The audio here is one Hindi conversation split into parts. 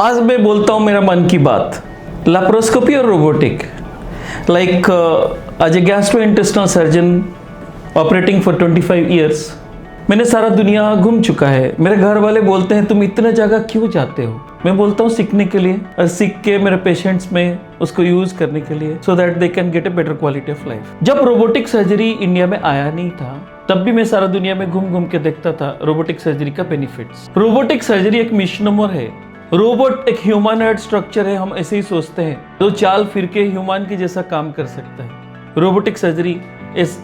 आज मैं बोलता हूँ मेरा मन की बात, लेप्रोस्कोपी और robotic. Like as a gastrointestinal surgeon operating for 25 years, मैंने सारा दुनिया घूम चुका है। मेरे घर वाले बोलते हैं तुम इतने जगह क्यों जाते हो? मैं बोलता हूँ सीखने के लिए, और सीख के मेरे पेशेंट्स में उसको यूज करने के लिए, so that they can get a better quality of life. जब रोबोटिक सर्जरी इंडिया में आया नहीं था, तब भी मैं सारा दुनिया में घूम घूम के देखता था रोबोटिक सर्जरी का बेनिफिट्स। रोबोटिक सर्जरी एक मिशनमर है। रोबोट एक ह्यूमनॉइड स्ट्रक्चर है, हम ऐसे ही सोचते हैं, जो चाल फिर के ह्यूमन की जैसा काम कर सकता है। रोबोटिक सर्जरी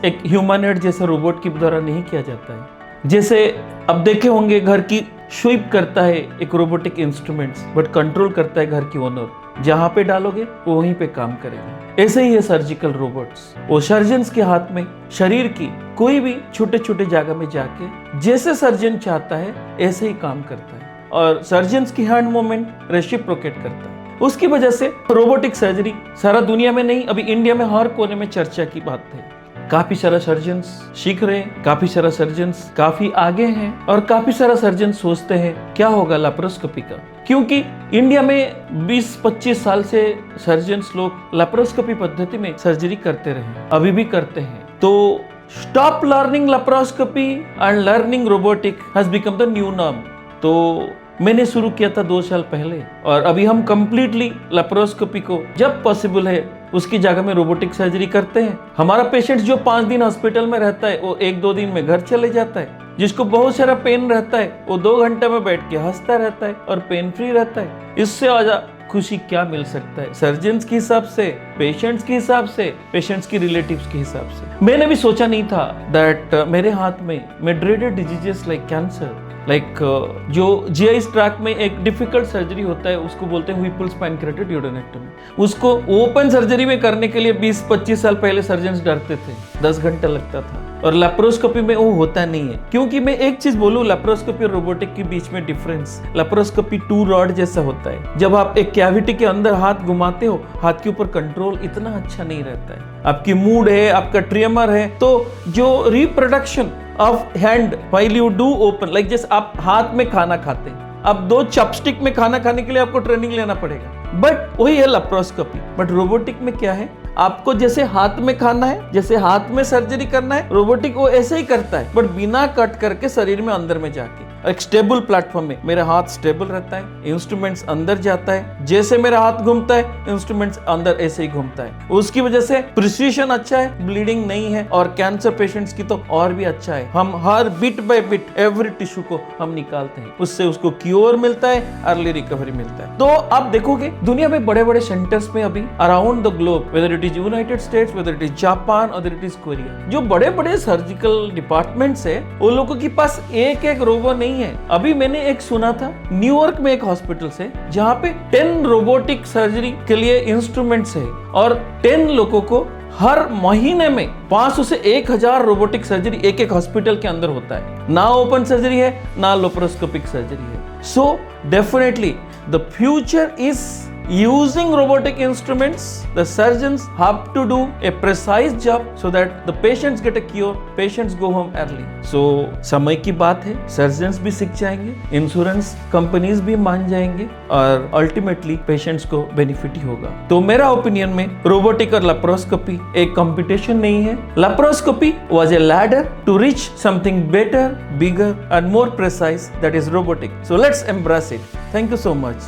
एक ह्यूमनॉइड जैसा रोबोट के द्वारा नहीं किया जाता है। जैसे अब देखे होंगे, घर की स्वीप करता है एक रोबोटिक इंस्ट्रूमेंट्स, बट कंट्रोल करता है घर की ओनर। जहां पे डालोगे वो वहीं पे काम करेगा। ऐसे ही है सर्जिकल रोबोट्स। वो सर्जन्स के हाथ में शरीर की कोई भी छोटे छोटे जगह में जाके जैसे सर्जन चाहता है ऐसे ही काम करता है, और सर्जन्स की हैंड मूवमेंट रेसिप्रोकेट करता है। उसकी वजह से रोबोटिक सर्जरी सारा दुनिया में नहीं, अभी इंडिया में हर कोने में चर्चा की बात है। काफी सारा सर्जन्स सीख रहे हैं, काफी सारा सर्जन्स काफी आगे हैं, और काफी सारा सर्जन सोचते हैं क्या होगा लेप्रोस्कोपी का, क्योंकि इंडिया में 20-25 साल से सर्जन्स लोग लेप्रोस्कोपी पद्धति में सर्जरी करते रहे, अभी भी करते हैं। तो stop learning laparoscopy and learning robotic has become the new norm. तो मैंने शुरू किया था 2 साल पहले, और अभी हम कंप्लीटली लेप्रोस्कोपी को जब पॉसिबल है उसकी जगह में रोबोटिक सर्जरी करते हैं। हमारा पेशेंट जो 5 दिन हॉस्पिटल में रहता है, वो 1-2 दिन में घर चले जाता है। जिसको बहुत सारा पेन रहता है, वो 2 घंटे में बैठ के हंसता रहता है और पेन फ्री रहता है। इससे ज्यादा खुशी क्या मिल सकता है सर्जन्स के हिसाब से, पेशेंट्स के हिसाब से, पेशेंट्स की रिलेटिव्स के हिसाब से। मैंने भी सोचा नहीं था दैट मेरे हाथ में ड्रेडेड डिजीजेस लाइक कैंसर, जो जीआई ट्रैक में एक डिफिकल्ट सर्जरी होता है, उसको बोलते हैं व्हिपल्स पैनक्रेटेड ड्यूडेनेक्टोमी। उसको ओपन सर्जरी में करने के लिए 20-25 साल पहले सर्जन्स डरते थे, 10 घंटा लगता था, और लेप्रोस्कोपी में वो होता नहीं है। क्योंकि मैं एक चीज बोलूं, लेप्रोस्कोपी और रोबोटिक के बीच में डिफरेंस, लेप्रोस्कोपी 2 रॉड जैसा होता है। जब आप एक कैविटी के अंदर हाथ घुमाते हो, हाथ के ऊपर कंट्रोल इतना अच्छा नहीं रहता है। आपकी मूड है, आपका ट्रिमर है, तो जो reproduction of hand while you do open, like जैसे आप हाथ में खाना खाते हैं, अब 2 चॉपस्टिक में खाना खाने के लिए आपको ट्रेनिंग लेना पड़ेगा, बट वही है लेप्रोस्कोपी। बट रोबोटिक में क्या है, आपको जैसे हाथ में खाना है, जैसे हाथ में सर्जरी करना है, रोबोटिक वो ऐसे ही करता है, बट बिना कट करके शरीर में अंदर में जाके एक स्टेबल प्लेटफॉर्म में मेरा हाथ स्टेबल रहता है, इंस्ट्रूमेंट्स अंदर जाता है, जैसे मेरा हाथ घूमता है इंस्ट्रूमेंट्स अंदर ऐसे ही घूमता है। उसकी वजह से प्रिसीशन अच्छा है, ब्लीडिंग नहीं है, और कैंसर पेशेंट्स की तो और भी अच्छा है। हम हर bit by bit every tissue को हम निकालते हैं, उससे उसको क्योर मिलता है, अर्ली रिकवरी मिलता है। तो आप देखोगे दुनिया में बड़े बड़े सेंटर्स में अभी around the globe, whether it is United states, whether it is Japan, whether it is Korea, जो बड़े बड़े सर्जिकल डिपार्टमेंट्स है, उन लोगों के पास एक रोबो नहीं है। अभी मैंने एक सुना था न्यूयॉर्क में एक हॉस्पिटल से, जहां पे 10 रोबोटिक सर्जरी के लिए इंस्ट्रूमेंट्स है, और 10 लोगों को हर महीने में 500 से 1000 रोबोटिक सर्जरी एक हॉस्पिटल के अंदर होता है। ना ओपन सर्जरी है, ना लेप्रोस्कोपिक सर्जरी है। So definitely the future is using robotic instruments. The surgeons have to do a precise job so that the patients get a cure, patients go home early. So समय की बात है, सर्जन्स भी सीख जाएंगे, इंश्योरेंस कंपनीज भी मान जाएंगे, और अल्टीमेटली पेशेंट्स को बेनिफिट ही होगा। तो मेरा ओपिनियन में रोबोटिक और लेप्रोस्कोपी एक कंपटीशन नहीं है। Laparoscopy was a ladder to reach something better, bigger and more precise, that is robotic. So let's embrace it. Thank you so much.